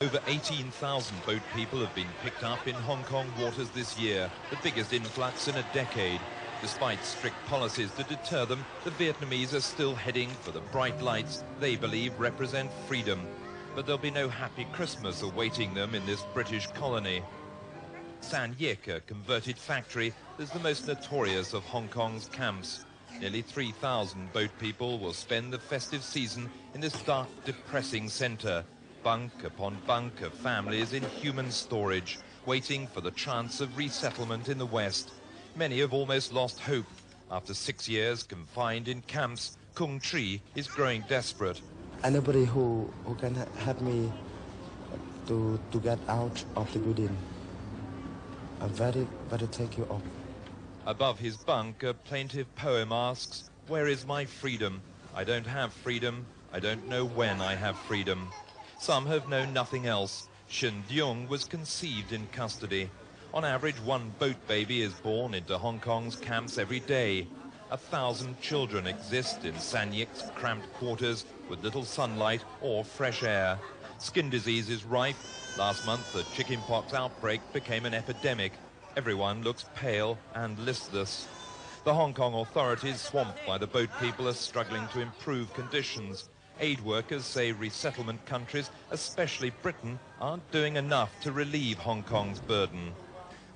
Over 18,000 boat people have been picked up in Hong Kong waters this year, the biggest influx in a decade. Despite strict policies to deter them, the Vietnamese are still heading for the bright lights they believe represent freedom. But there'll be no happy Christmas awaiting them in this British colony. THUY彙N, a converted factory, is the most notorious of Hong Kong's camps. Nearly 3,000 boat people will spend the festive season in this dark, depressing centre. Bunk upon bunk of families in human storage, waiting for the chance of resettlement in the West. Many have almost lost hope. After 6 years confined in camps, QUqədC is growing desperate. Anybody who can help me to get out of the building, I'm very take you up. Above his bunk, a plaintive poem asks, "Where is my freedom? I don't have freedom. I don't know when I have freedom." Some have known nothing else. Shin Dung was conceived in custody. On average, one boat baby is born into Hong Kong's camps every day. 1,000 children exist in THUYN's cramped quarters with little sunlight or fresh air. Skin disease is rife. Last month, the chickenpox outbreak became an epidemic. Everyone looks pale and listless. The Hong Kong authorities, swamped by the boat people, are struggling to improve conditions. Aid workers say resettlement countries, especially Britain, aren't doing enough to relieve Hong Kong's burden.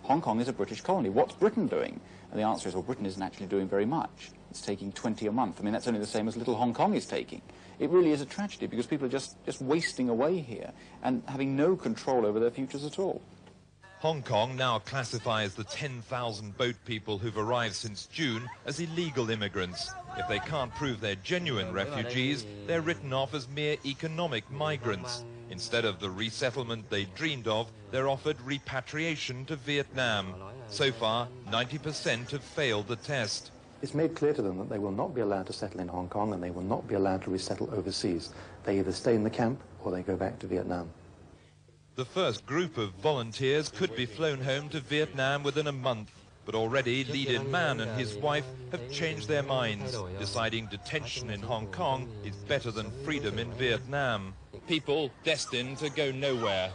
Hong Kong is a British colony. What's Britain doing? And the answer is, well, Britain isn't actually doing very much. It's taking 20 a month. I mean, that's only the same as little Hong Kong is taking. It really is a tragedy because people are just wasting away here and having no control over their futures at all. Hong Kong now classifies the 10,000 boat people who've arrived since June as illegal immigrants. If they can't prove they're genuine refugees, they're written off as mere economic migrants. Instead of the resettlement they dreamed of, they're offered repatriation to Vietnam. So far, 90% have failed the test. It's made clear to them that they will not be allowed to settle in Hong Kong and they will not be allowed to resettle overseas. They either stay in the camp or they go back to Vietnam. The first group of volunteers could be flown home to Vietnam within a month, but already Lee Din Man and his wife have changed their minds, deciding detention in Hong Kong is better than freedom in Vietnam. People destined to go nowhere.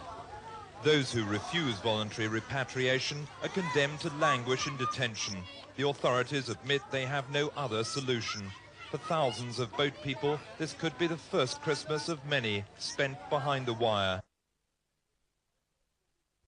Those who refuse voluntary repatriation are condemned to languish in detention. The authorities admit they have no other solution. For thousands of boat people, this could be the first Christmas of many spent behind the wire.